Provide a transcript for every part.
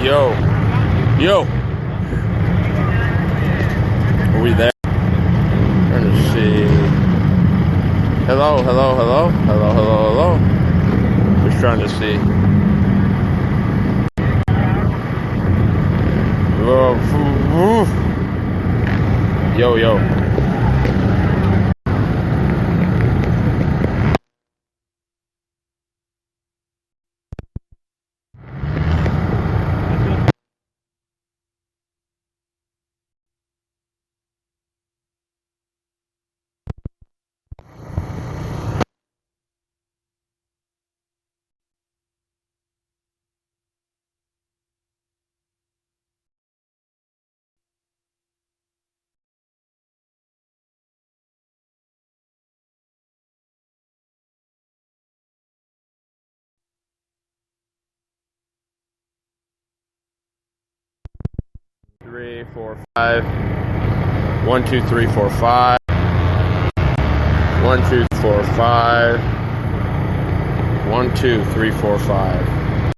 Yo. Yo. Are we there? Trying to see. Hello, hello, hello. Hello, hello, hello. Just trying to see. Yo, yo. Three, four, five. 1, 2, 3, 4, 5. 1, 2, 4, 5. 1, 2, 3, 4, 5.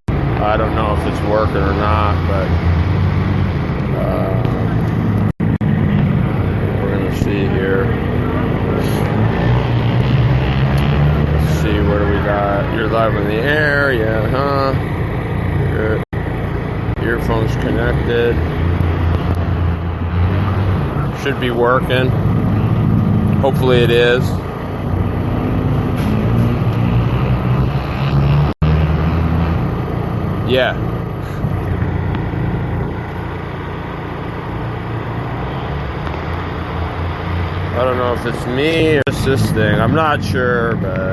I don't know if it's working or not, but we're gonna see here. Let's see, what do we got? You're live in the air, yeah, huh? Your earphones connected. Should be working. Hopefully it is. Yeah. I don't know if it's me or it's this thing. I'm not sure, but...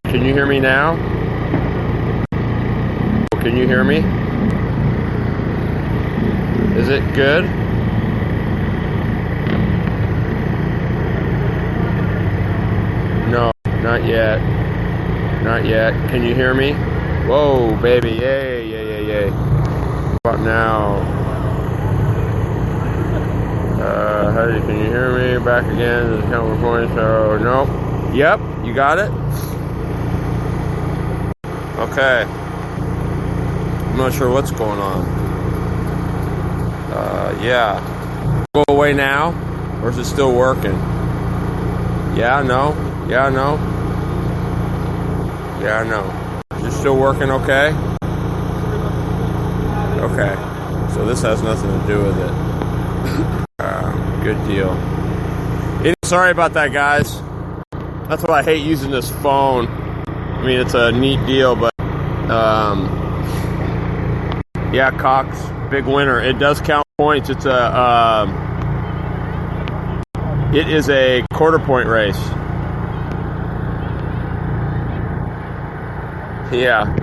Can you hear me now? Can you hear me? Is it good? No, not yet. Not yet. Can you hear me? Whoa, baby. Yay, yay, yay, yay. How about now? Can you hear me? Back again. There's a couple of points. So, nope. Yep, you got it? Okay. I'm not sure what's going on. Yeah. Go away now? Or is it still working? Yeah, no? Yeah, no? Yeah, no. Is it still working okay? Okay. So this has nothing to do with it. Good deal. Sorry about that, guys. That's why I hate using this phone. I mean, it's a neat deal, but yeah, Cox, big winner. It does count points. It is a quarter point race. Yeah.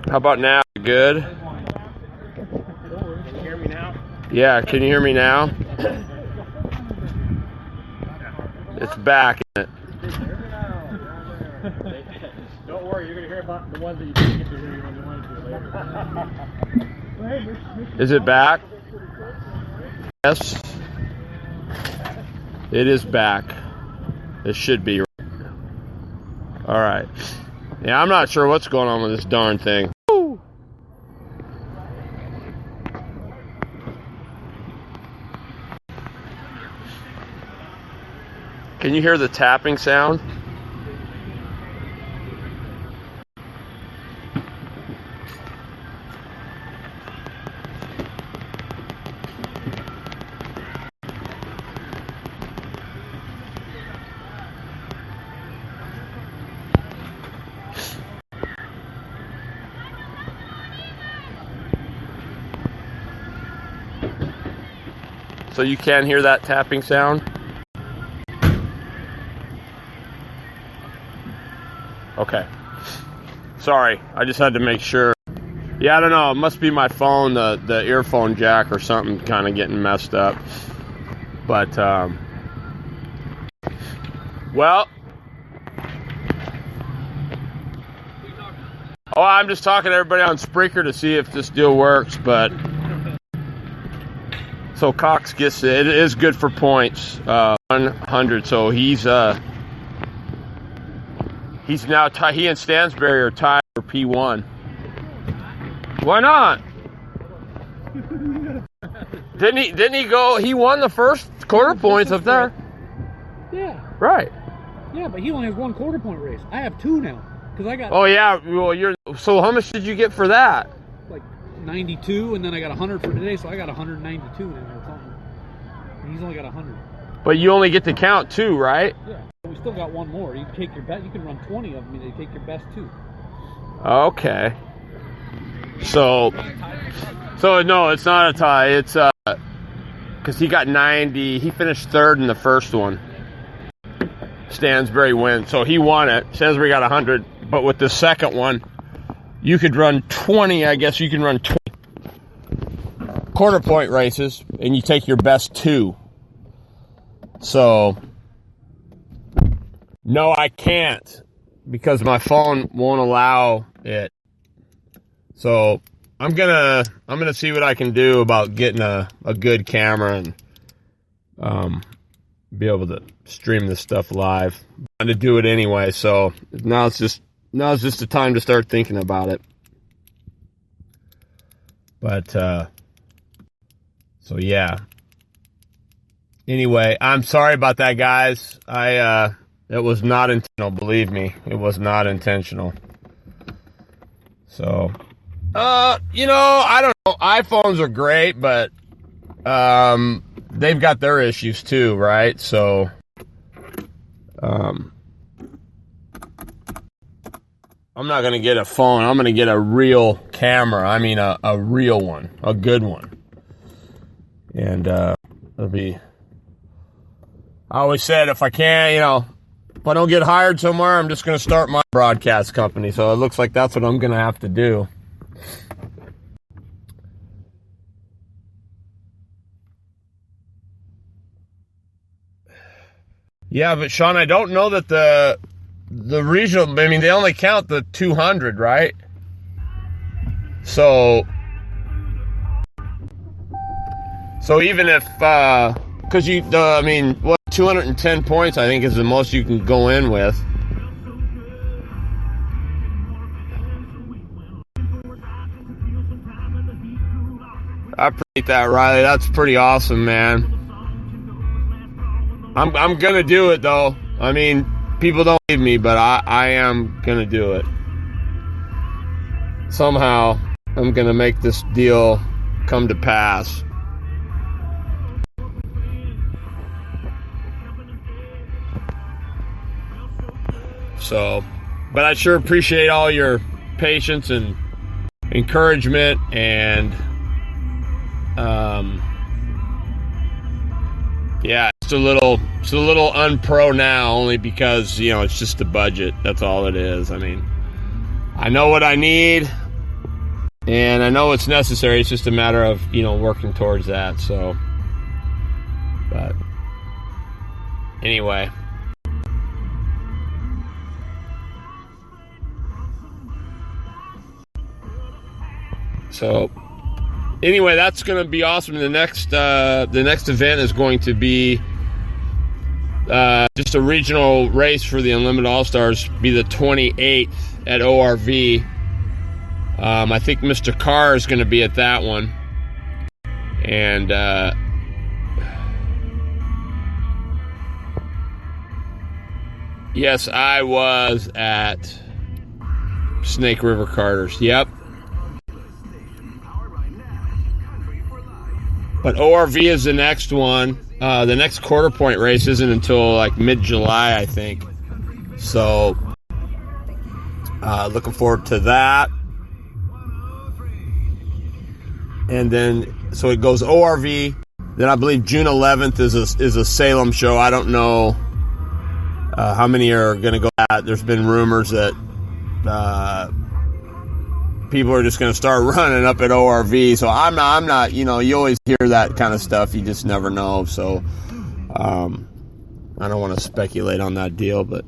How about now? Good? Can you hear me now? Yeah, can you hear me now? It's back, isn't it? Don't worry, you're going to hear about the ones that you didn't get to hear when you wanted to later. Is it back? Yes. It is back. It should be. All right. Yeah, I'm not sure what's going on with this darn thing. Woo! Can you hear the tapping sound? So you can hear that tapping sound? Okay. Sorry, I just had to make sure. Yeah, I don't know. It must be my phone, the earphone jack or something kind of getting messed up. But, well. Oh, I'm just talking to everybody on Spreaker to see if this deal works, but. So Cox gets it. It is good for points, 100. So he's now he and Stansberry are tied for P1. Why not? Didn't he go? He won the first quarter points up there. Yeah. Right. Yeah, but he only has 1 quarter point race. I have 2 now because I got. Oh yeah. Well, so how much did you get for that? Like 92, and then I got 100 for today, so I got 192 in there or something. And he's only got 100. But you only get to count 2, right? Yeah. We still got 1 more. You can take your best. You can run 20 of them, and they take your best 2. Okay. So no, it's not a tie. It's because he got 90. He finished 3rd in the first one. Stansberry wins, so he won it. Stansberry got 100, but with the second one, you could run 20. I guess you can run 20 quarter point races, and you take your best 2. So no, I can't because my phone won't allow it. So I'm gonna see what I can do about getting a good camera and be able to stream this stuff live. I'm gonna do it anyway, so now it's just the time to start thinking about it. But so yeah. Anyway, I'm sorry about that, guys. It was not intentional, believe me. It was not intentional. So I don't know. iPhones are great, but they've got their issues too, right? So I'm not going to get a phone. I'm going to get a real camera. I mean, a real one, a good one. And it'll be, I always said, if I can't, if I don't get hired somewhere, I'm just going to start my broadcast company. So it looks like that's what I'm going to have to do. Yeah, but Sean, I don't know that the regional, I mean, they only count the 200, right? So even if, because I mean, what, 210 points, I think, is the most you can go in with. I appreciate that, Riley. That's pretty awesome, man. I'm gonna do it though. I mean, people don't believe me, but I am gonna do it. Somehow, I'm gonna make this deal come to pass. So, but I sure appreciate all your patience and encouragement, and yeah, it's a little unpro now, only because it's just the budget. That's all it is. I mean, I know what I need. And I know it's necessary. It's just a matter of, you know, working towards that. So, but anyway. So anyway, that's going to be awesome. The next event is going to be just a regional race for the Unlimited All-Stars. Be the 28th at ORV. I think Mr. Carr is going to be at that one. And yes, I was at Snake River Carters. Yep. But ORV is the next one. The next quarter point race isn't until like mid-July, I think. So, looking forward to that. And then, so it goes ORV. Then I believe June 11th is a Salem show. I don't know how many are going to go at. There's been rumors that people are just going to start running up at ORV. So I'm not, you know, you always hear that kind of stuff. You just never know. So I don't want to speculate on that deal, but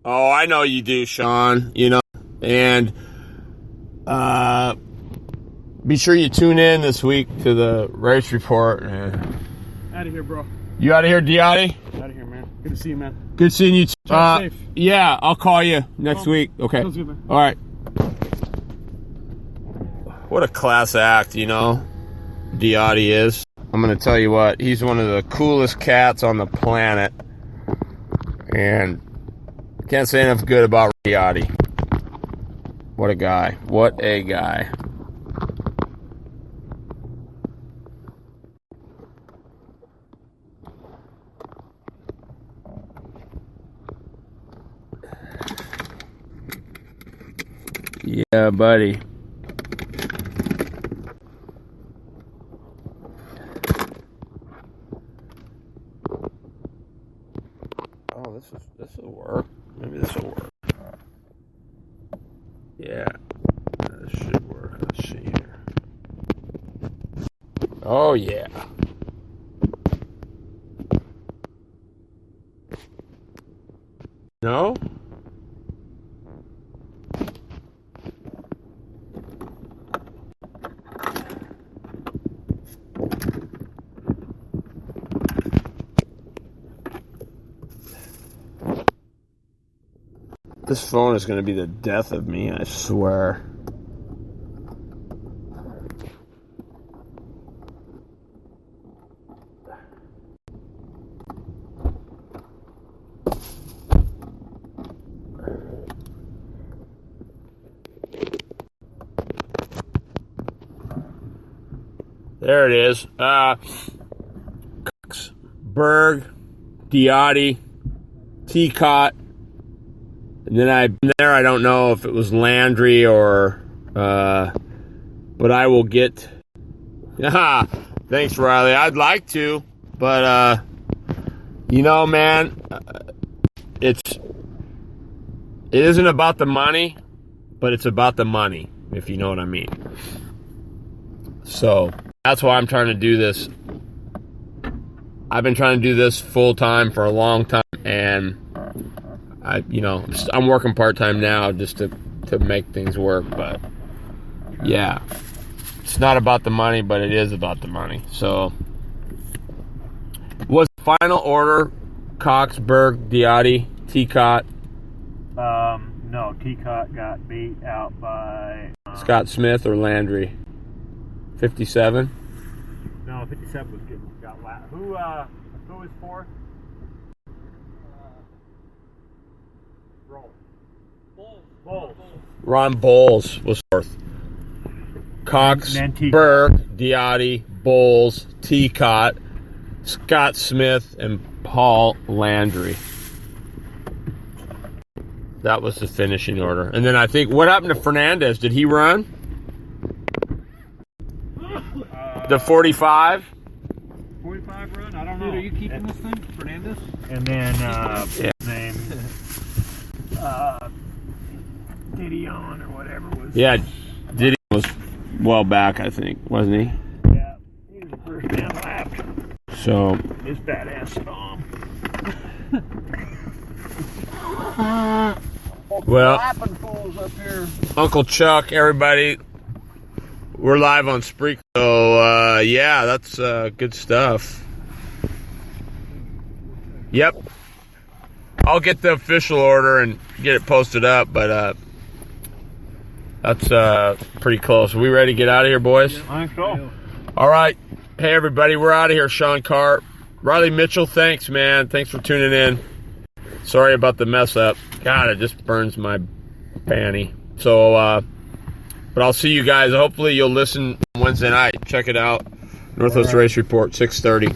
oh, I know you do, Sean, you know, and be sure you tune in this week to the race report. Out of here, bro. You out of here, Diotti? Out of here, man. Good to see you, man. Good seeing you. Drive safe. Yeah, I'll call you next week. Okay. Sounds good, man. All right. What a class act, you know, Diotti is. I'm going to tell you what, he's one of the coolest cats on the planet. And can't say enough good about Diotti. What a guy. What a guy. Yeah, buddy. Oh, this will work. Maybe this will work. Yeah, this should work. Let's see here. Oh yeah. No? This phone is going to be the death of me, I swear. There it is. Berg, Diotti, Teacott. And then I don't know if it was Landry or, but I will get, thanks Riley, I'd like to, but, you know, man, it isn't about the money, but it's about the money, if you know what I mean. So, that's why I'm trying to do this. I've been trying to do this full time for a long time, and I'm working part-time now just to make things work, but yeah, it's not about the money, but it is about the money. So, was final order Cox, Berg, Diotti, Teacott? No, Teacott got beat out by Scott Smith or Landry? 57? No, 57 was got last. Who was fourth? Bowles. Ron Bowles was fourth. Cox, Berg, Diotti, Bowles, Teacott, Scott Smith, and Paul Landry. That was the finishing order. And then I think, what happened to Fernandez? Did he run? The 45? 45 run? I don't know. you keeping this thing, Fernandez? And then his name Didion or whatever was. Yeah, Diddy was well back, I think, wasn't he? Yeah, he was the first man lap. So His badass Dom. well, Lapping fools up here. Uncle Chuck, everybody, we're live on Spreak. So yeah, that's good stuff. Yep, I'll get the official order and get it posted up, but that's pretty close. Are we ready to get out of here, boys? I think so. All right. Hey, everybody, we're out of here. Sean Carr, Riley Mitchell, thanks, man. Thanks for tuning in. Sorry about the mess up. God, it just burns my panty. So, but I'll see you guys. Hopefully you'll listen Wednesday night. Check it out. Northwest Race Report, 6:30.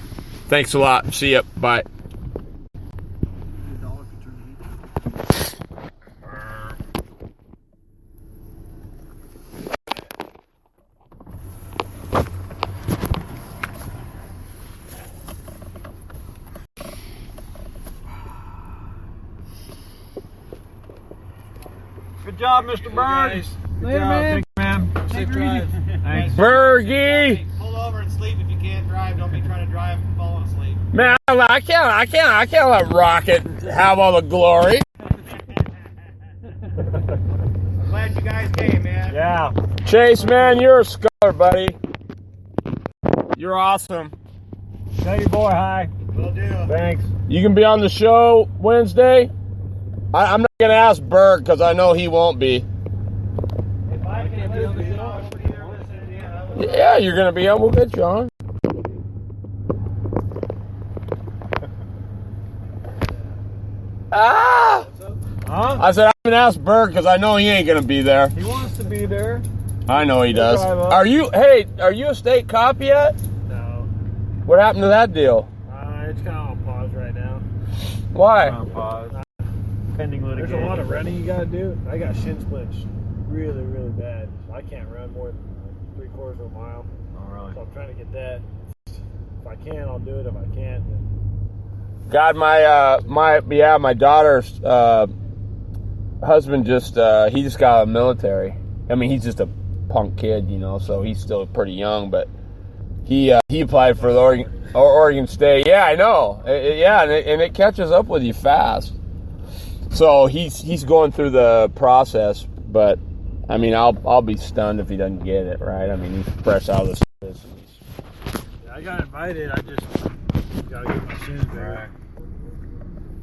Thanks a lot. See ya. Bye. Good job, Mr. Bird. Later, man. Safe drive. Thanks. Bergie! Pull over and sleep if you can't drive. Don't be trying to drive and falling asleep. Man, I can't let Rocket have all the glory. I'm glad you guys came, man. Yeah. Chase, man, you're a scholar, buddy. You're awesome. Tell your boy hi. Will do. Thanks. You can be on the show Wednesday. I'm not going to ask Berg because I know he won't be. If I can listen, you know, I'll be there listening to you. Yeah, you're going to be on. We'll get you on. Ah! Huh? I said, I'm going to ask Berg because I know he ain't going to be there. He wants to be there. I know he does. drive up. Are you a state cop yet? No. What happened to that deal? It's kind of on pause right now. Why? Pause. Pending litigation. There's a lot of running you gotta do. I got shin splints really, really bad. So I can't run more than 3/4 of a mile. Oh, really? So I'm trying to get that. If I can, I'll do it. If I can't, then... God, my daughter's husband he just got out of the military. I mean, he's just a punk kid, you know, so he's still pretty young, but he applied for the Oregon State. Yeah, I know. And it catches up with you fast. So he's going through the process, but I mean, I'll be stunned if he doesn't get it, right? I mean, he's fresh out of the service. Yeah, I got invited. I just gotta get my shins back.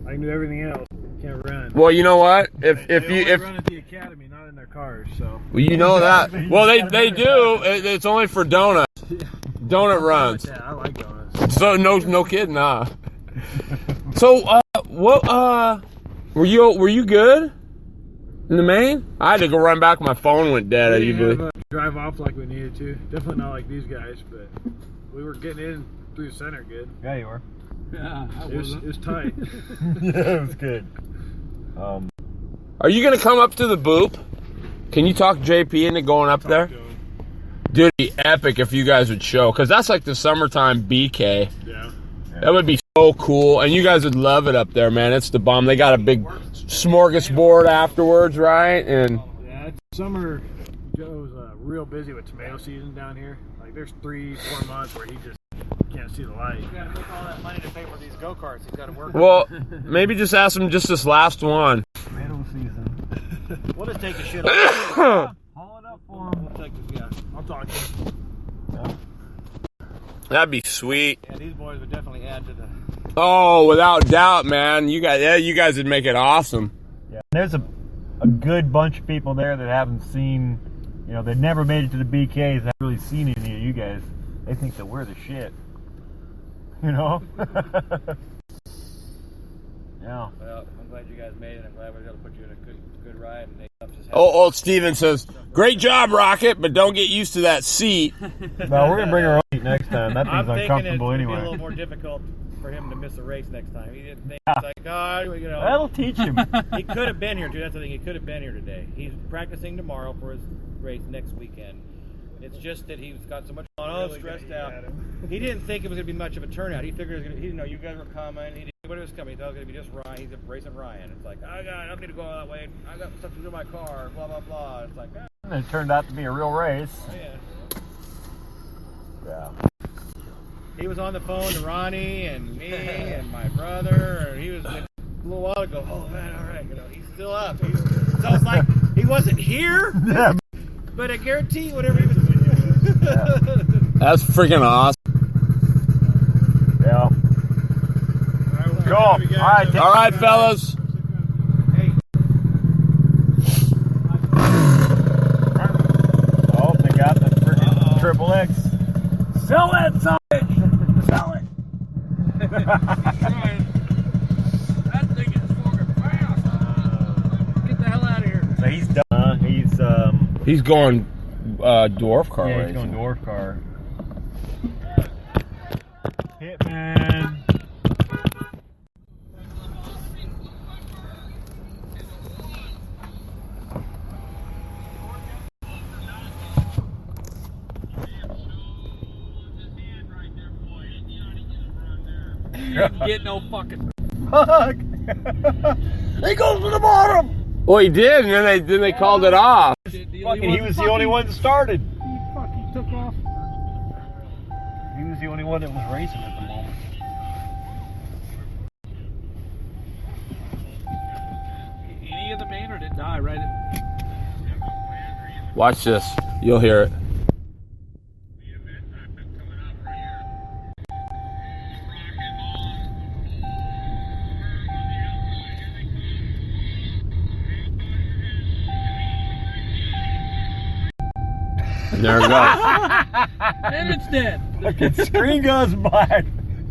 I can do everything else. Can't run. Well, you know what? They run at the academy, not in their cars. So. Well, you know that. Well, they do. It's only for donuts. Donut runs. Yeah, I like donuts. So no kidding, nah. So what? Were you good in the main? I had to go run back. My phone went dead. We didn't have, drive off like we needed to. Definitely not like these guys, but we were getting in through the center good. Yeah, you were. Yeah, It was tight. Yeah, it was good. Are you gonna come up to the Boop? Can you talk JP into going up there? Dude, it'd be epic if you guys would show, because that's like the summertime BK. Yeah. That would be so cool, and you guys would love it up there, man. It's the bomb. They got a big smorgasbord afterwards, right? And Yeah, it's summer. Joe's real busy with tomato season down here. Like, there's 3-4 months where he just can't see the light. You gotta make all that money to pay for these go-karts. He's gotta work. well, maybe just ask him just this last one. Tomato season. We'll just take the shit off. Haul it up for him. We'll take this, yeah. I'll talk to him. That'd be sweet. Yeah, these boys would definitely add to the... Oh, without doubt, man. You guys would make it awesome. Yeah. There's a good bunch of people there that haven't seen, you know, they've never made it to the BKs, haven't really seen any of you guys. They think that we're the shit. You know? Yeah. Well, I'm glad you guys made it. I'm glad we got to put you in a good ride. And Old Steven says, great job, Rocket, but don't get used to that seat. No, we're going to bring our own seat next time. That I'm thing's thinking uncomfortable it'd anyway. be a little more difficult for him to miss a race next time. He didn't think, it's like, oh, you know. That'll teach him. He could have been here, too. That's the thing. He could have been here today. He's practicing tomorrow for his race next weekend. It's just that he's got so much on, Really stressed gonna out. eat at him. He didn't think it was going to be much of a turnout. He figured it was going to, you know, you guys were coming. He didn't know what it was coming. He thought it was going to be just Ryan. He's racing Ryan. It's like, I don't need to go that way. I got stuff to do in my car. Blah blah blah. It's like, And it turned out to be a real race. yeah. Yeah. He was on the phone to Ronnie and me and my brother. And he was a little while ago. Oh man, all right. You know, he's still up. So it's like he wasn't here, but I guarantee whatever he was. That's freaking awesome. Yeah. Cool. All right, fellas. Hey. Oh, they got the freaking Triple X. Sell that sucker! Sell it! That thing is fucking fast. Get the hell out of here. So he's done. He's going dwarf car Yeah, he's racing. going dwarf car. Hitman. You didn't get no fucking. Fuck! He goes to the bottom! Well, he did, and then they called it off. Fucking, he was the only one that started. He fucking took off. He was the only one that was racing at the moment. Any of the Maynard didn't die, right? Watch this. You'll hear it. There it goes. And it's dead. Fucking screen goes black.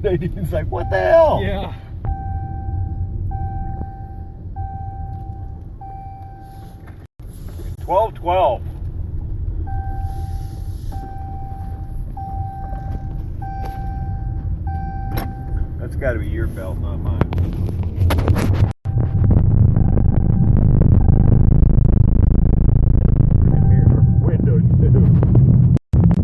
He's like, what the hell? Yeah. $12-12. That's got to be your belt, not mine. Window too.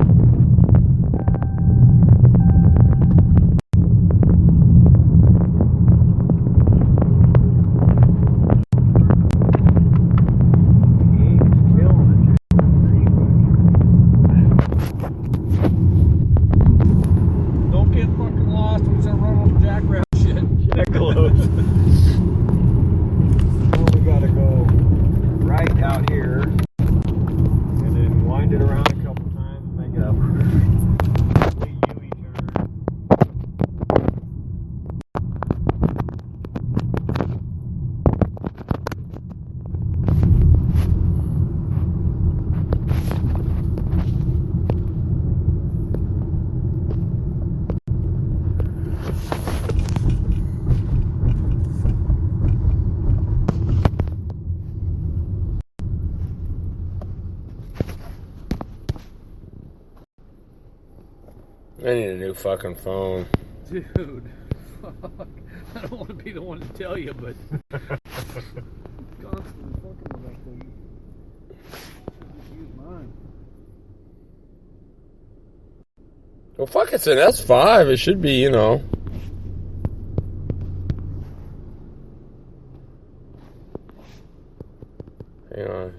Don't get fucking lost when you're running jackrabbit shit. Close. Well, we gotta go right out here and then wind it around a couple times and make a complete U-turn. I need a new fucking phone. Dude, fuck. I don't want to be the one to tell you, but constantly fucking with that thing. Just use mine. Well, fuck, it's an S5. It should be, you know. Hang on.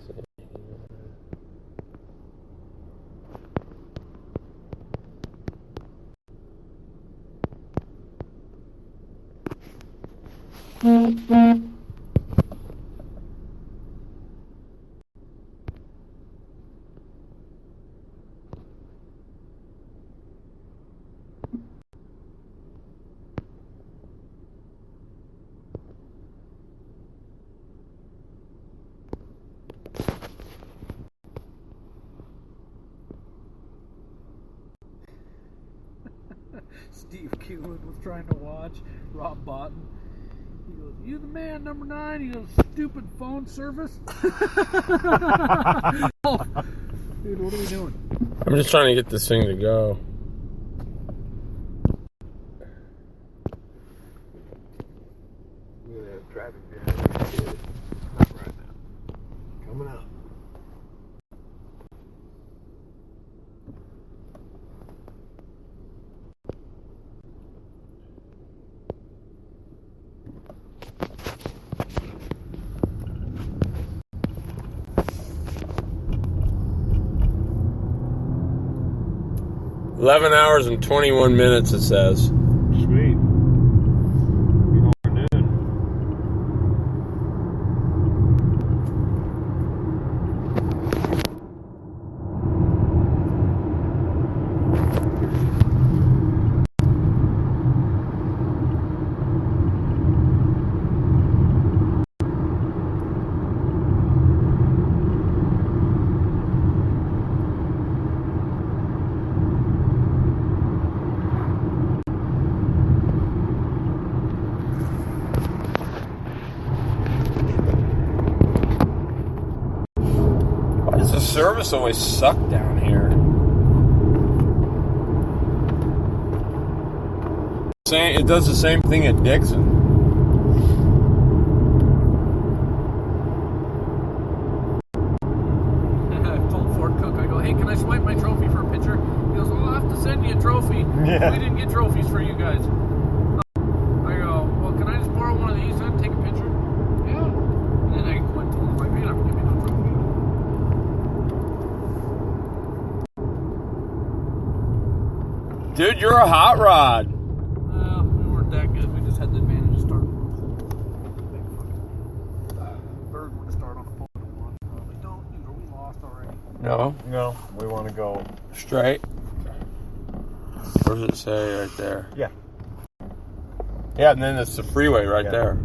Steve Keelan was trying to watch Rob Botton. He goes, "You the man, number 9?" He goes, "Stupid phone service." Oh, dude, what are we doing? I'm just trying to get this thing to go. We're gonna have traffic jam. Not right now. Coming up. 11 hours and 21 minutes, it says. Sweet. Over noon. Why does the service always suck down here? It does the same thing at Dixon. I told Ford Cook, I go, hey, can I swipe my trophy for a picture? He goes, well, I'll have to send you a trophy. Yeah. We didn't get trophies for you guys. I go, well, can I just borrow one of these and take a picture? Yeah. And then I went to him, like, man, I'm giving you no trophy. Dude, you're a hot rod. Well, we weren't that good. We just had the advantage of starting on a pole. Big fucking bird would start on a pole and one. We don't, dude, are we lost already? No, No, we want to go. straight. Where does it say right there? Yeah. Yeah, and then it's the freeway right Yeah. there.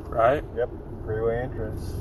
Right? Yep. Freeway entrance.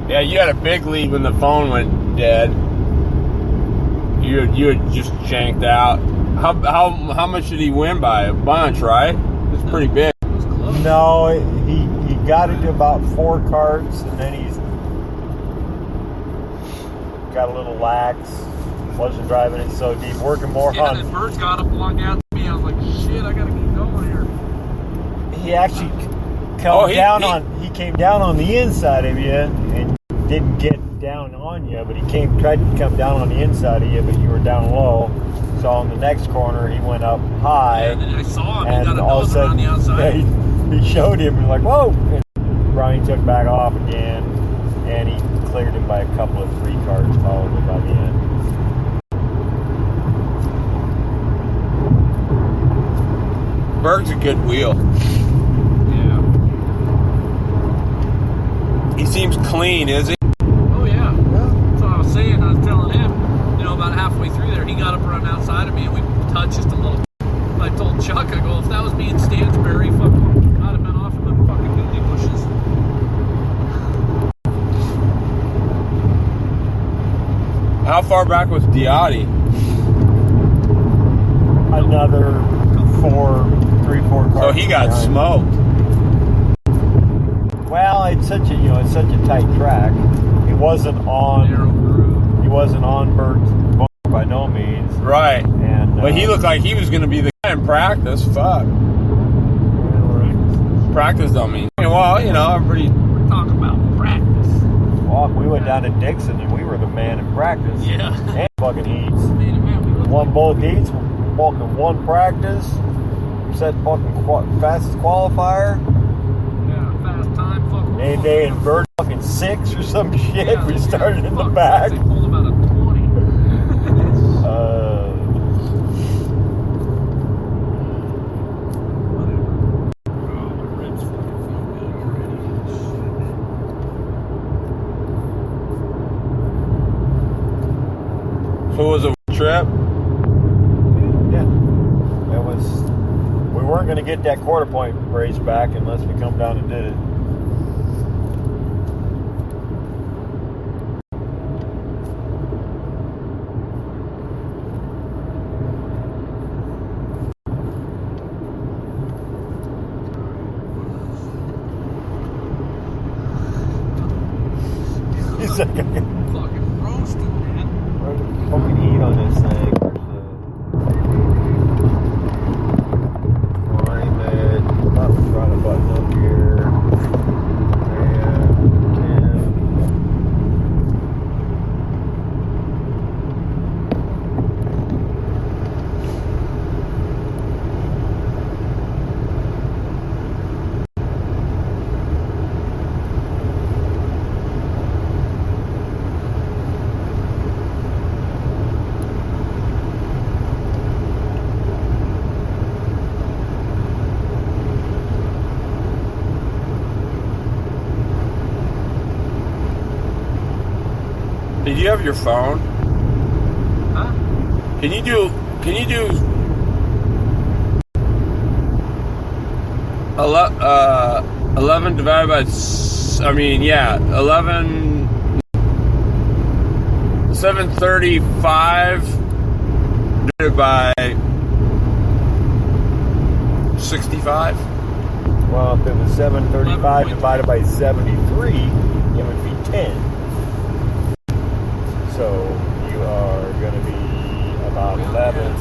Yeah, you had a big lead when the phone went dead. You had just janked out. How much did he win by? A bunch, right? It's pretty big. It was close. No, he got it to about 4 carts, and then he's got a little lax. Wasn't driving it so deep, working more Yeah, on. the birds got up along down to me. I was like, shit, I gotta keep going here. He actually he came down on the inside of you and didn't get down on you, but he tried to come down on the inside of you, but you were down low. So on the next corner, he went up high. Yeah, and then I saw him. He and got a all of a nose around sudden, the outside. he showed him and like, whoa! And Ronnie took back off again, and he cleared him by a couple of 3 cars probably by the end. Berg's a good wheel. Yeah. He seems clean, is he? Oh, yeah. That's what I was saying. I was telling him, about halfway through there, he got up around outside of me and we touched just a little. I told Chuck, I go, if that was me in Stansbury, fucking, I'd have been off in the fucking goody bushes. How far back was Diotti? Another 3, 4 cars. So he got behind. smoked. Well, it's such a tight track. It wasn't on. Narrow groove. He wasn't on Berg's bump by no means. Right. And But he looked like he was going to be the guy in practice. Fuck. Practice don't mean. Well, everybody. We're talking about practice. Well, we went down to Dixon and we were the man in practice. Yeah. And fucking heats. Man, we looked Won both heats. Fucking one practice. Set fucking fastest qualifier. fast time. Fucking Day and Bird fucking 6 or some shit. Yeah, We started in the fuck, back. They pulled about a 20. So it was a trip? Yeah. We weren't going to get that quarter point race back unless we come down and did it. Fucking roasted, man. Where's the fucking heat on this thing? Climate. About to try to button up here. And 10. Did you have your phone? Huh? Can you do 11 divided by 735 divided by 65? Well, if it was 735 divided by 73, it would be 10. So you are going to be about 11.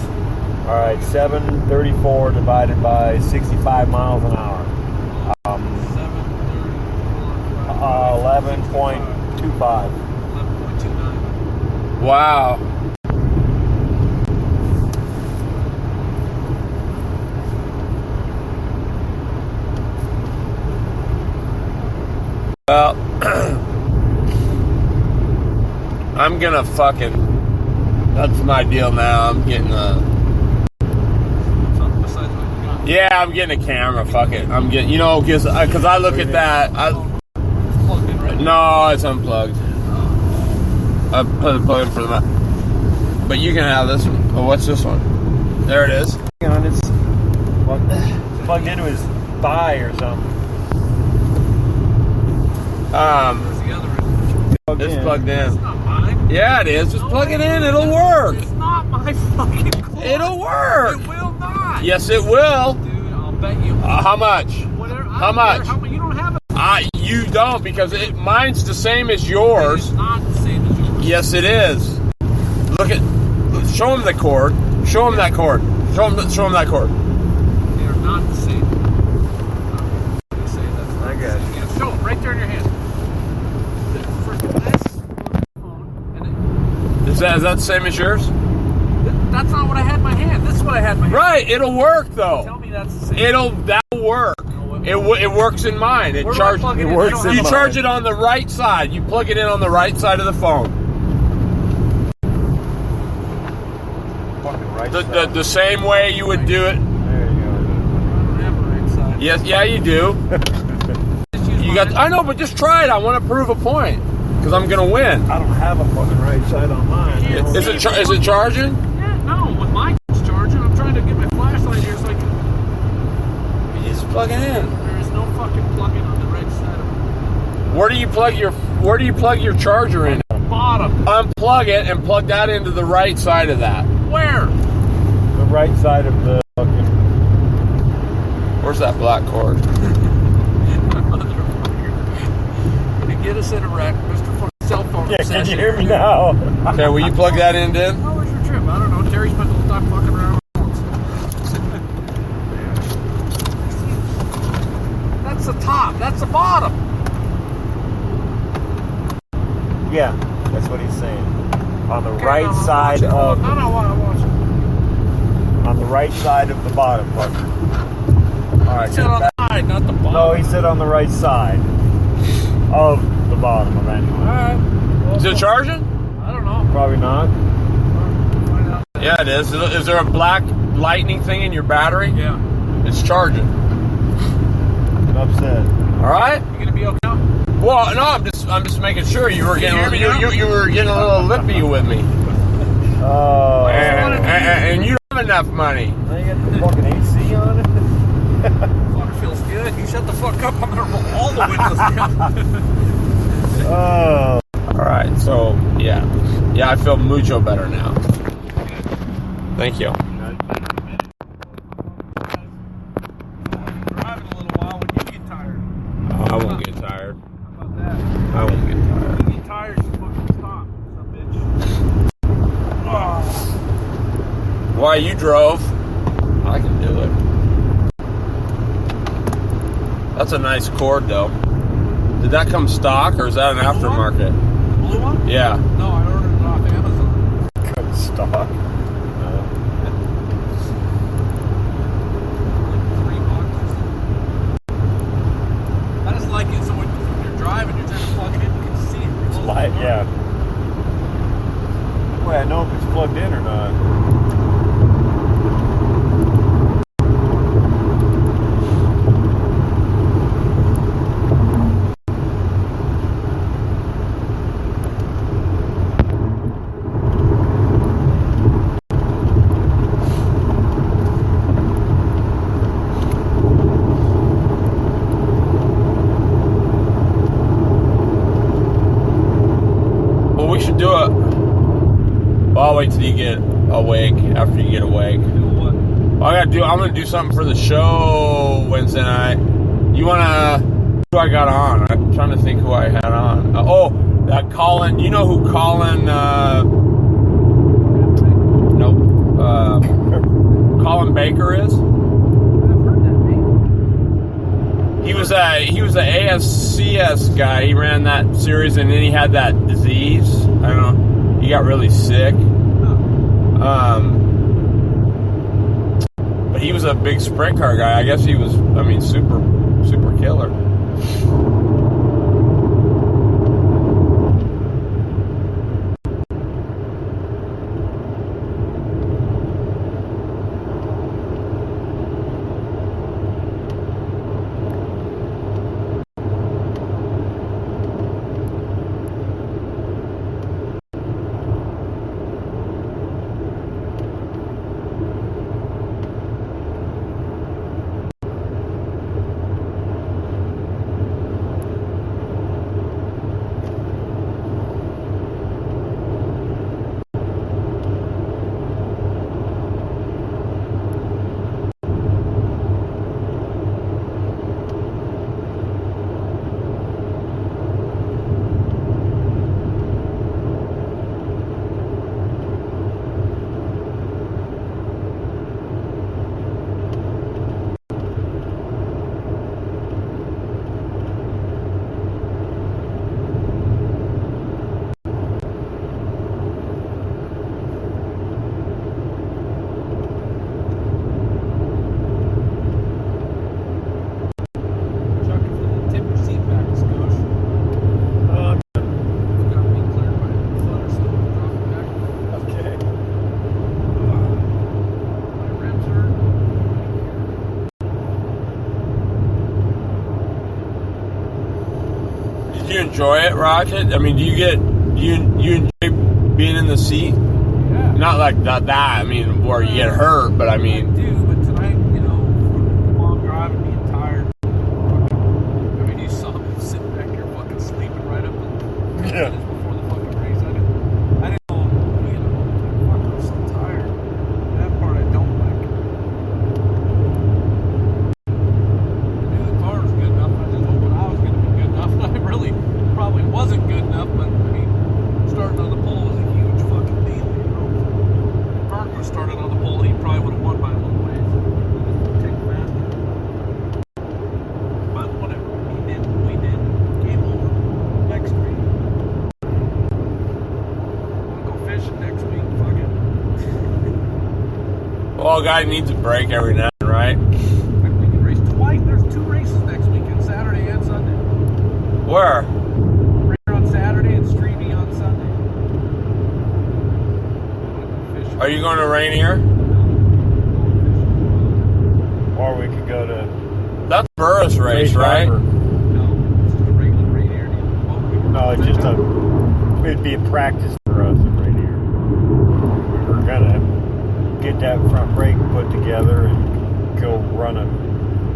All right, 734 divided by 65 miles an hour. 11.25. 11.29. Wow. Well, I'm gonna fucking. That's my deal now. I'm getting Something besides what you got. Yeah, I'm getting a camera. Fuck it. I'm getting. Because I look at that. Plugged in right No, it's unplugged. I put it plugged in for the. But you can have this one. Oh, what's this one? There it is. And it's plugged into his thigh or something. Where's the other end? It's plugged in. It's not mine. Yeah, it is. Just plug it in. It'll work. It's not my fucking cord. It'll work. It will not. Yes, it will. Dude, I'll bet you. How much? Whatever. How much? You don't have it. You don't because mine's the same as yours. It's not the same as yours. Yes, it is. Show him the cord. Show him that cord. Show him that cord. They are not the same. They say that's not I the got same. Yeah, show them right there in your hand. Freaking this phone. And Is that the same as yours? that's not what I had in my hand. This is what I had in my hand. Right. It'll work Tell though. me that's the same. That'll work. It works in mine. Where do I plug it in? works I don't in You have charge it on the right side. You plug it in on the right side of the phone. Fucking right The side. the same way you would do it. There you I don't have a right side. Yes, yeah, you do. Just use You mine. got. I know, but just try it. I want to prove a point because I'm gonna win. go. I don't have a fucking right side on mine. Yeah. Is it charging? Yeah, no, with my charging, I'm trying to get my flashlight here so I can. You just plug it in. There is no fucking plug-in on the right side of Where do you plug your charger in? the bottom. Unplug it and plug that into the right side of that. Where? The right side of the fucking. Where's that black cord? To get us in a wreck, Mr. Fucking cell phone Yeah, can obsession. you hear me now? Okay, will you plug that in, then? How was your trip? I don't know. Terry spent the whole time fucking around with phones. That's the top. That's the bottom. Yeah, that's what he's saying. On the Okay, right no, side of. No, I watch it. On the right side of the bottom button. All right. He said on the side, not the bottom. No, he said on the right side of the bottom eventually. All right. Well, Is it charging? I don't know. Probably not. Find out. Yeah, it is. Is there a black lightning thing in your battery? Yeah. It's charging. Enough said. All right. You gonna be okay? Well, no, I'm just making sure you were getting hear me now? you were getting a little lippy with me, Oh. and you don't have enough money. Now you got the fucking AC on it? Fuck, feels good. You shut the fuck up. I'm gonna roll all the windows down. Oh. All right, so yeah, I feel mucho better now. Thank you. Driving a little while when you get tired. I won't get tired. How about that? I won't get tired. When you get tired, Why, you drove? I can do it. That's a nice cord, though. Did that come stock, or is that an aftermarket? The blue one? Yeah. No, I ordered it off Amazon. Couldn't stop. I just like it so when you're driving, you're trying to plug it in, you can see it. It's light, yeah. Well, I know if it's plugged in or not. Do it. Well, I'll wait till you get awake. After you get awake, Do what? I'm gonna do something for the show Wednesday night. You wanna? Who I got on? I'm trying to think who I had on. That Colin. You know who Colin? Nope. Colin Baker is. I've heard that name. He was a ASCS guy. He ran that series, and then he had that disease. I don't know. He got really sick. But he was a big sprint car guy. I guess he was. I mean, super killer. Do you enjoy it, Rocket? I mean, do you enjoy being in the seat? Yeah. Not like that. I mean, where you get hurt, but I mean. I do, but tonight, long driving, being tired. I mean, you saw me sitting back here fucking sleeping right up until minutes before the fucking race. I didn't know, fuck, I'm so tired. That part I don't like. I knew the car was good enough. I just hoping I was going to be good enough. And I really probably wasn't good enough, but I mean, starting on the pole was a huge fucking deal, If Berg was started on the pole, he probably would have won by a little ways. Take faster. But whatever. He did. We did. Game over. Next week. We'll go fishing next week. Fuck it. Well, a guy needs a break every now and then, right? Maybe we can race twice. There's 2 races next weekend, Saturday and Sunday. Where? Racer on Saturday and Streamy on Sunday. Are you going to Rainier? Or we could go to That's Burris race, right? Harper. No, it's just a regular Rainier. No, it's just it'd be a practice for us at Rainier. We're gonna get that front brake put together and go run a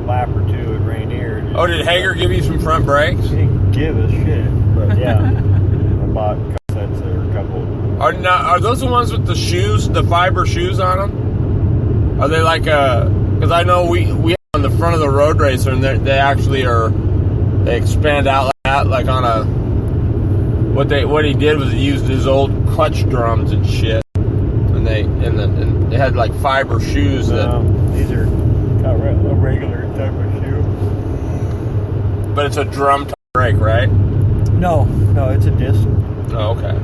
lap or 2 at Rainier. Oh, did Hager give you some front brakes? He didn't give a shit, but yeah, I bought sets or a couple. Are those the ones with the shoes, the fiber shoes on them? Are they like because I know we have on the front of the road racer, and they actually they expand out like that, like on a. What he did was he used his old clutch drums and shit, and and they had like fiber shoes that. These are a regular type of shoe. But it's a drum brake, right? No, it's a disc. Oh, okay.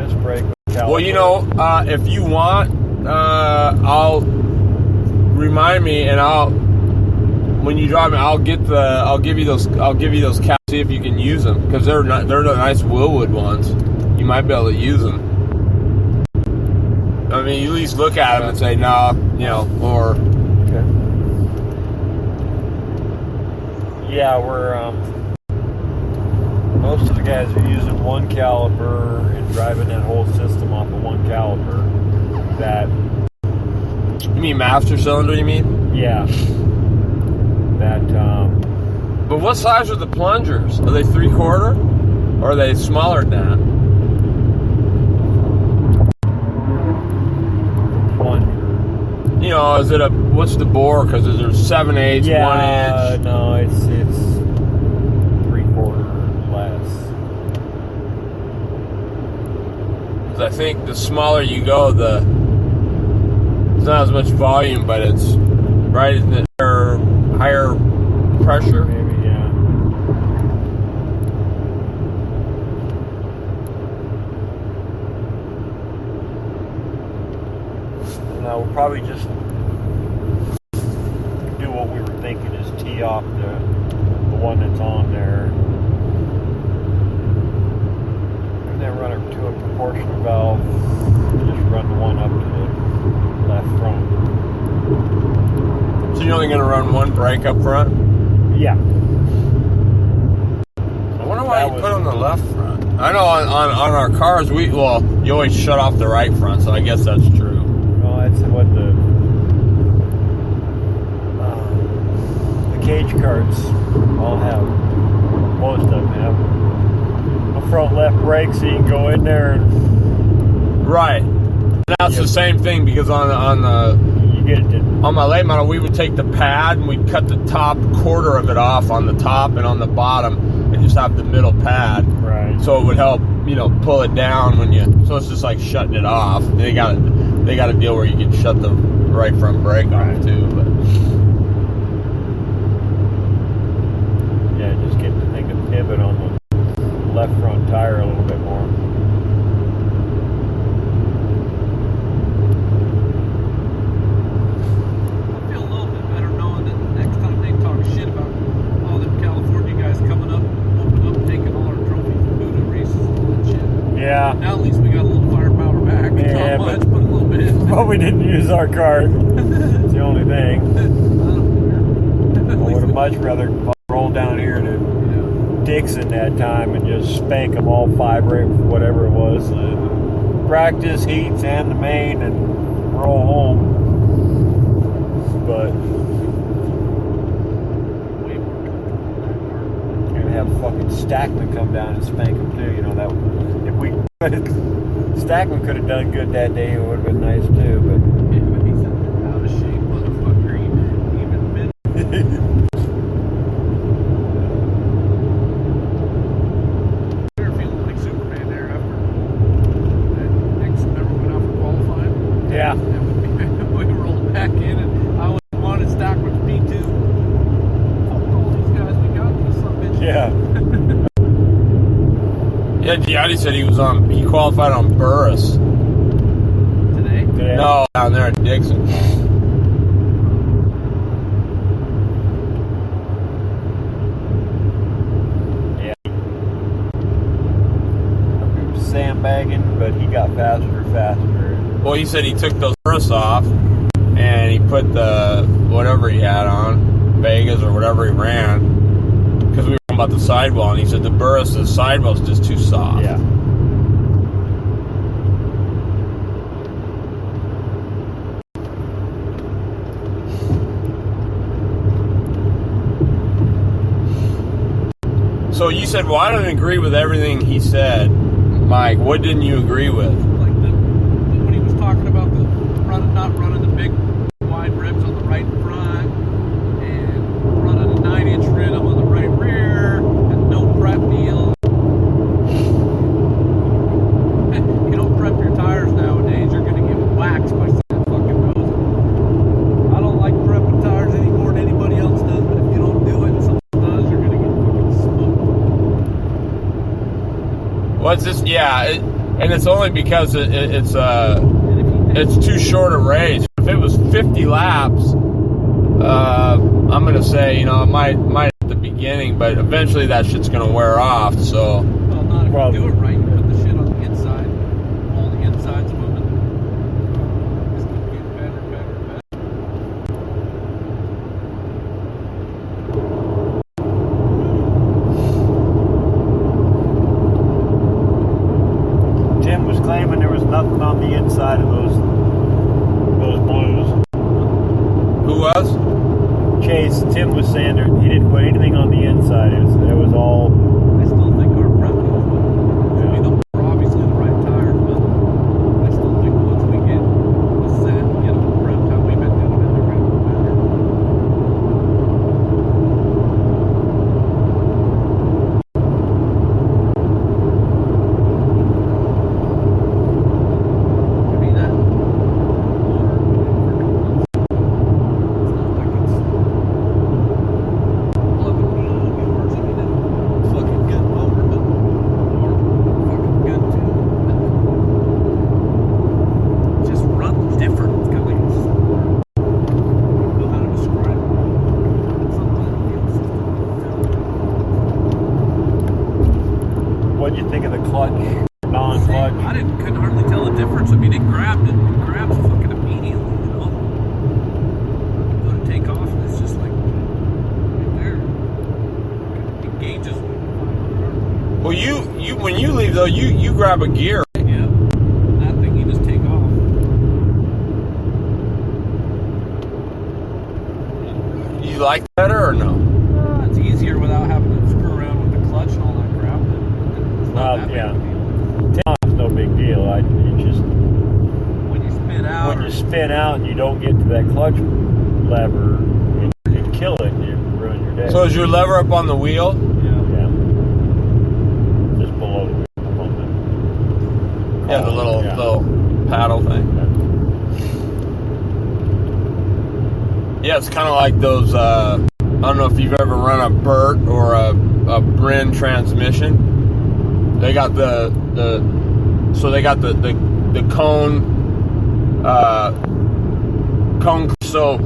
Disc brake. Well, you know, if you want, I'll remind me, and when you drive me, I'll give you those caps. See if you can use them, because they're the nice Willwood ones. You might be able to use them. I mean, you at least look at them and say, no, you know, or. Okay. Yeah, we're most of the guys are using one caliper and driving that whole system off of one caliper. That. You mean master cylinder? You mean? Yeah. That. But what size are the plungers? Are they 3/4, or are they smaller than that? You know, is it what's the bore? Because there's 7/8, 1 inch. No, it's 3/4 less. Because I think the smaller you go, it's not as much volume, but it's right in the higher pressure. Maybe, yeah. No, we'll probably just do what we were thinking, is tee off the one that's on there, and then run it to a proportional valve, and just run the one up to the left front. So you're only going to run one brake up front? Yeah. I wonder why you put on the left front. I know on our cars, you always shut off the right front, so I guess that's true. Well, that's what the cage cards all have. Most of them have a front left brake, so you can go in there and. Right. That's the same thing, because on my late model, we would take the pad and we'd cut the top quarter of it off on the top and on the bottom, and just have the middle pad. Right. So it would help, pull it down when you. So it's just like shutting it off. They got a deal where you can shut the right front brake off too. But yeah, just get the thing to pivot on the left front tire a little bit more. Yeah. Now at least we got a little firepower back. Yeah, not much, but a little bit. But we didn't use our card. It's the only thing. I would have much rather roll down here to Dixon that time and just spank them all 5 or whatever it was. Practice heats and the main and roll home. But have fucking Stackman come down and spank them too. That if we Stackman could have done good that day, it would have been nice too. But he's out of shape, motherfucker. Even been. You're feeling like Superman there after that next member went out for qualifying. Yeah. And we rolled back in, and I wanted Stackman to be too. Yeah. yeah, Gianni said he qualified on Burris. Today? No, down there at Dixon. Yeah. He was sandbagging, but he got faster. Well, he said he took those Burris off, and he put the whatever he had on, Vegas or whatever he ran. Because we were talking about the sidewall, and he said the sidewall's just too soft. Yeah. So you said, well, I don't agree with everything he said. Mike, what didn't you agree with? Like when he was talking about not running the big wide ribs on the right front, and running a 9-inch rim on the right rear, and no prep deal. You don't prep your tires nowadays, you're going to What's this? Yeah, and it's only because it's too short a race. If it was 50 laps, I'm gonna say, you know, it might at the beginning, but eventually that shit's gonna wear off. So. Well, not if you do it right. You put the shit on the inside. All the insides moving. Just keep getting better and better and better. Tim was claiming there was nothing on the inside of those blues. Who was? Chase, Tim was saying that he didn't put anything on the inside. It was all. I still think our prep knows better. I mean, we're obviously the right tires, but I still think once we get the set and get them prepped how we've been doing it, they're going to be better. I mean, that motor, it's not like it's 11 million yours. I mean, it's fucking good motor, but or fucking good too. It just runs different. It's got like a, I don't know how to describe it. Something else. What'd you think of the clutch, non-clutch? I couldn't hardly tell the difference. I mean, it grabs fucking immediately, you know. Go to take off, and it's just like right there. It engages. Well, you when you leave though, you grab a gear. Yeah. That thing you just take off. You like better or no? It's easier without having to screw around with the clutch and all that crap. It's not that big Yeah. of a deal. It's no big deal. You just When you spin out, when you spin out and you don't get to that clutch lever, you kill it. You ruin your day. So is your lever up on the wheel? Yeah. Just below the wheel. Up on Yeah, the little paddle thing. Yeah, it's kind of like those. I don't know if you've ever run a Burt or a Bryn transmission. They got the cone so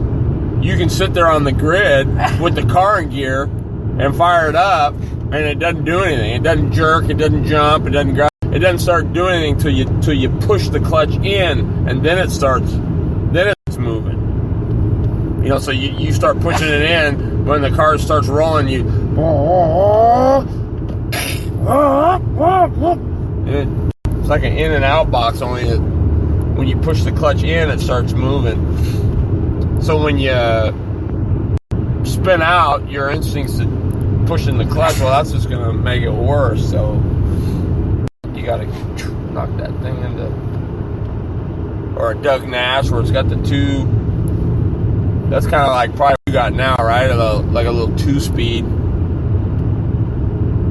you can sit there on the grid with the car in gear and fire it up, and it doesn't do anything. It doesn't jerk. It doesn't jump. It doesn't grab. It doesn't start doing anything till you push the clutch in, and then it's moving. You know, so you start pushing it in when the car starts rolling. It's like an in and out box, only when you push the clutch in, it starts moving. So when you spin out, your instincts to pushing the clutch, well, that's just going to make it worse. So you got to knock that thing into, or a Doug Nash where it's got the two. That's kind of like probably what you got now, right? Like a little 2-speed.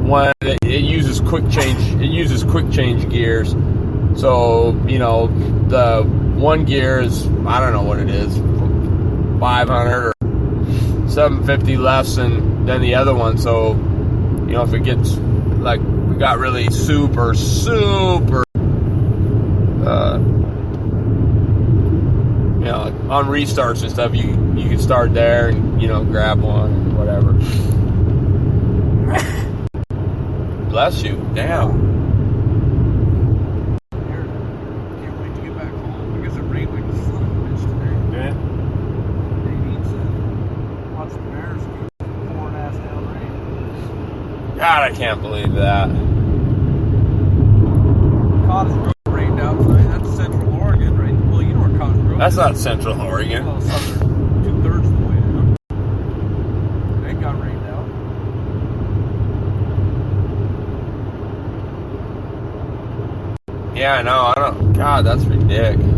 One, it uses quick change. It uses quick change gears. So you know, the one gear is, I don't know what it is, 500 or 750 less than the other one. So you know, if it gets like we got really super you know, like on restarts and stuff, you can start there and, you know, grab one and whatever. Bless you. Damn. Can't wait to get back home. I guess it rained like a son of a bitch today. Yeah. Nadine said, watch the Bears keep pouring ass down rain. God, I can't believe that. Cottage Grove rained out tonight. That's Central Oregon, right? Well, you know where Cottage Grove That's is. not Central Oregon. Well, southern, 2/3 of the way down. It got rained out. Yeah, no, I don't. God, that's ridiculous.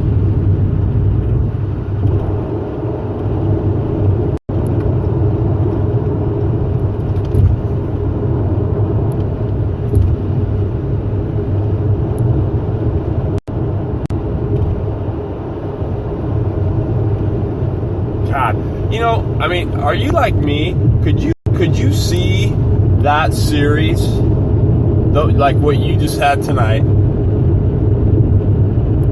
God, you know, I mean, are you like me? Could you see that series, like what you just had tonight,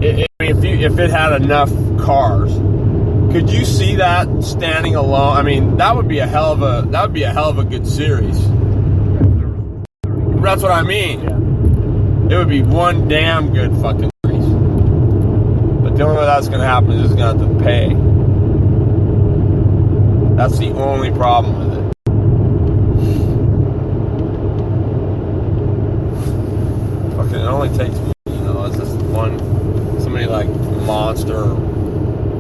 if it had enough cars, could you see that standing alone? I mean, that would be a hell of a good series. That's what I mean. Yeah. It would be one damn good fucking series. But the only way that's gonna happen is it's gonna have to pay. That's the only problem with it. Fucking, it only takes, it's just somebody like Monster or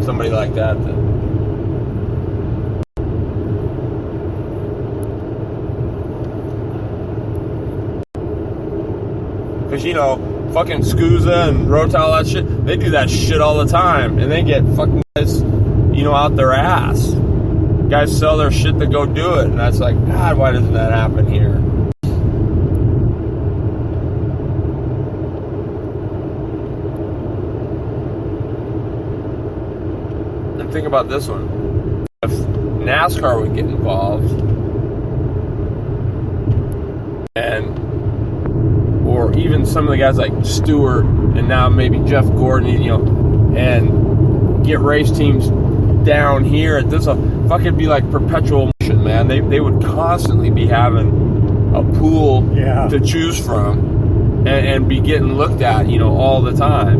somebody like that. Because, fucking Scusa and Rota, all that shit, they do that shit all the time. And they get fucking guys, out their ass. Guys sell their shit to go do it. And that's like, God, why doesn't that happen here? And think about this one. If NASCAR would get involved, or even some of the guys like Stewart and now maybe Jeff Gordon, and get race teams down here at this, fucking be like perpetual motion, man. They would constantly be having a pool to choose from and be getting looked at, all the time.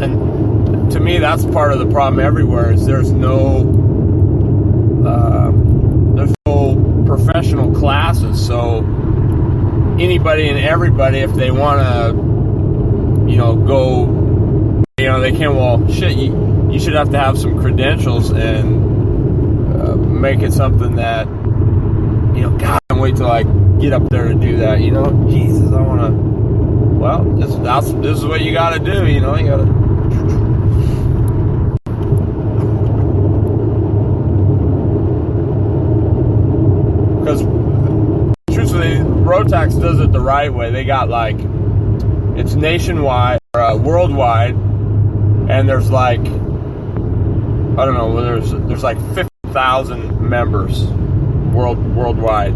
And to me, that's part of the problem everywhere is there's no professional classes, so anybody and everybody, if they want to, go, they can. Well, shit, you should have to have some credentials and make it something that, God, I can't wait till I get up there to do that. Jesus, I want to. Well, this is what you got to do. You got to. Because truthfully, Rotax does it the right way. They got it's nationwide, or worldwide, and there's I don't know, there's 50,000 members worldwide.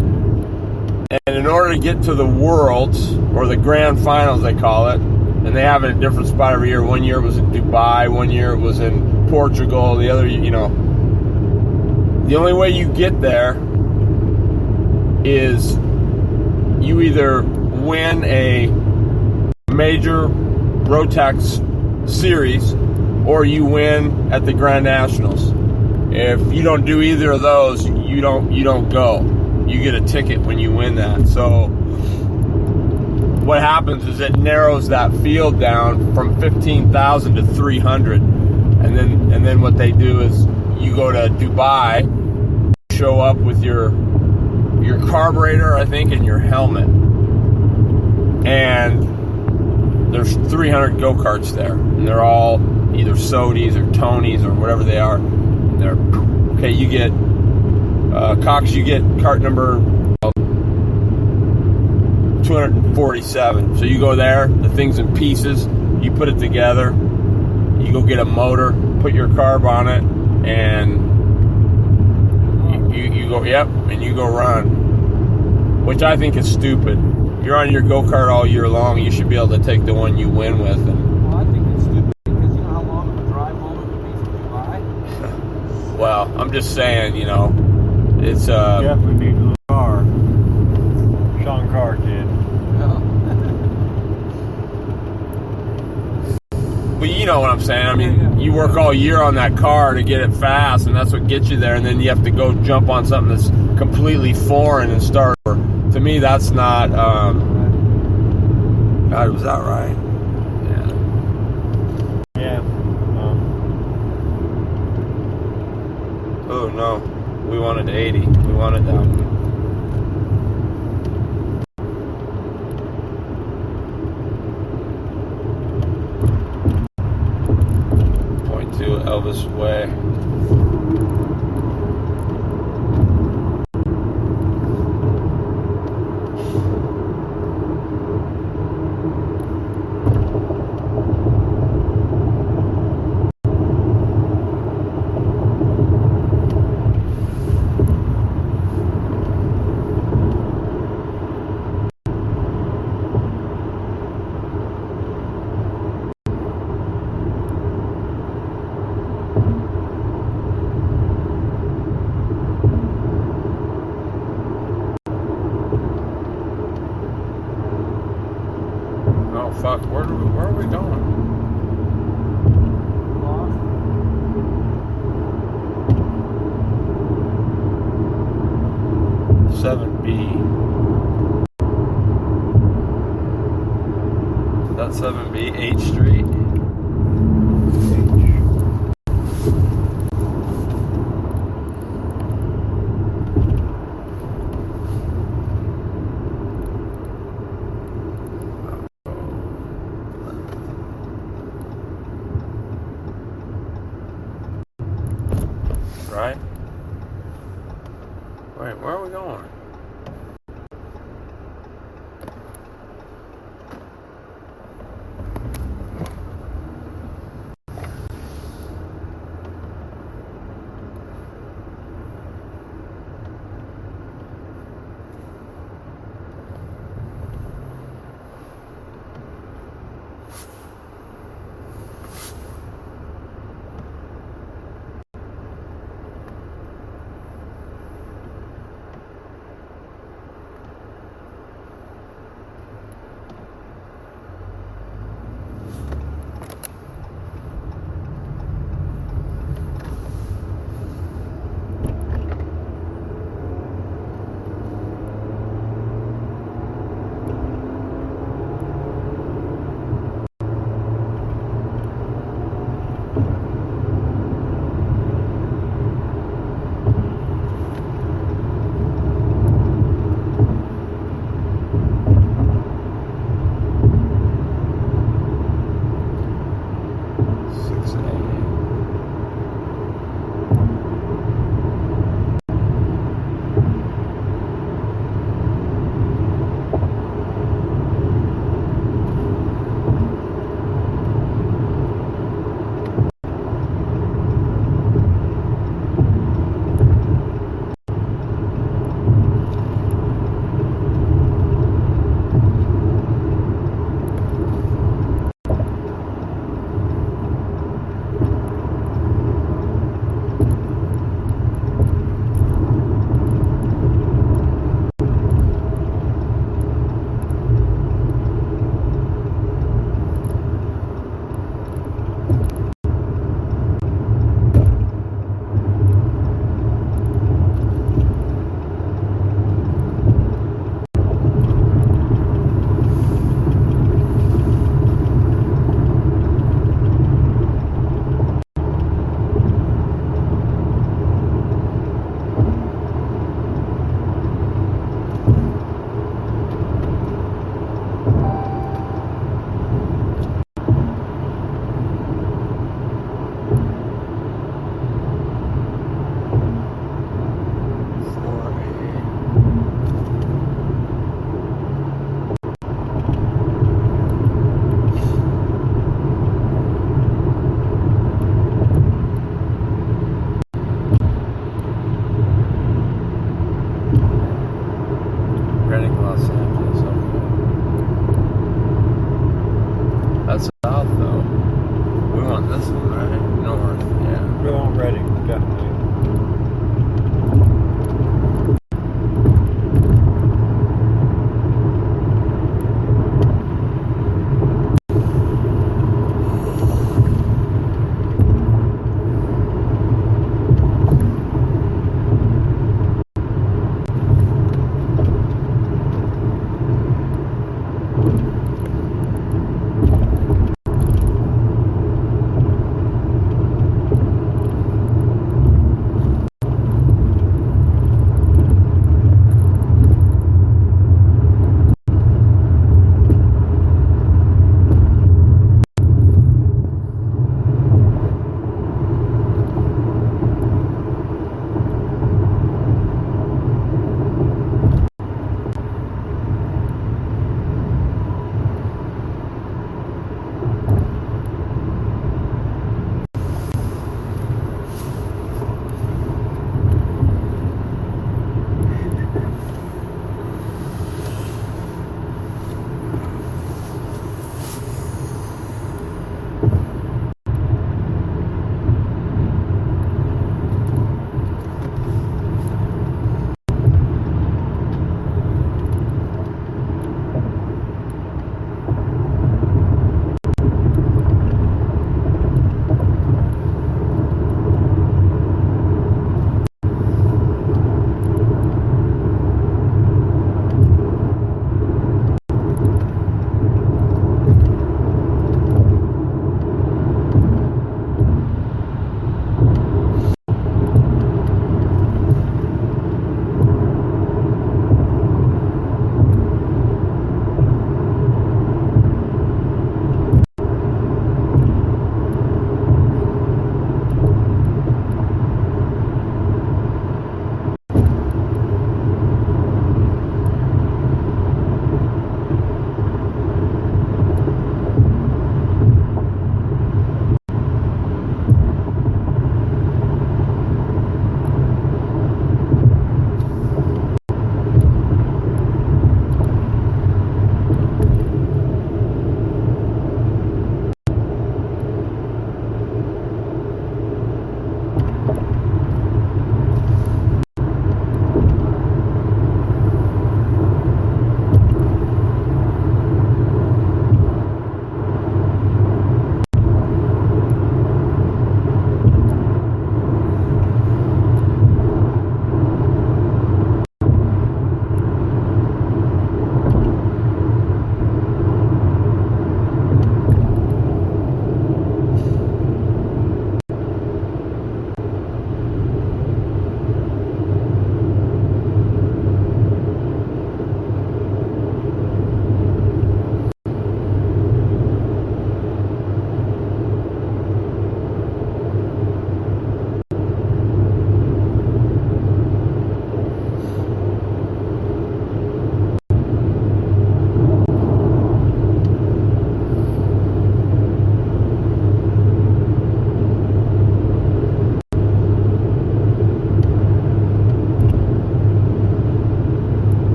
And in order to get to the Worlds, or the Grand Finals they call it, and they have it in a different spot every year. One year it was in Dubai, one year it was in Portugal, the other, the only way you get there is you either win a major Rotax series or you win at the Grand Nationals. If you don't do either of those, you don't go. You get a ticket when you win that. So what happens is it narrows that field down from 15,000 to 300, and then what they do is you go to Dubai, show up with your carburetor, I think, and your helmet. And there's 300 go-karts there. And they're all either Sodis or Tonys or whatever they are. They're, okay, you get, Cox, you get cart number 247. So you go there, the thing's in pieces, you put it together, you go get a motor, put your carb on it, and you go, yep, and you go run, which I think is stupid. You're on your go-kart all year long, you should be able to take the one you win with. Well, I think it's stupid because you know how long of a drive home it would be from Dubai? Well, I'm just saying, it's definitely need a little car. Sean Carr did. But you know what I'm saying. I mean, you work all year on that car to get it fast, and that's what gets you there. And then you have to go jump on something that's completely foreign and start. To me, that's not. God, was that right? Yeah. Yeah. Oh no, we wanted 80. We wanted that. 0.2 Elvis Way. fuck. Where are we going? 7B. That's 7B, H Street. Right? Wait, where are we going? That's south though. We want this one, right? North, yeah. We're on Reading, definitely.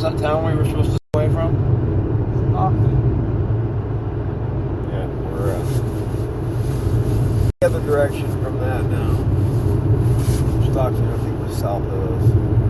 that town we were supposed to stay away from? Yeah, we're the other direction from that now. Stockton, I think, was south of us.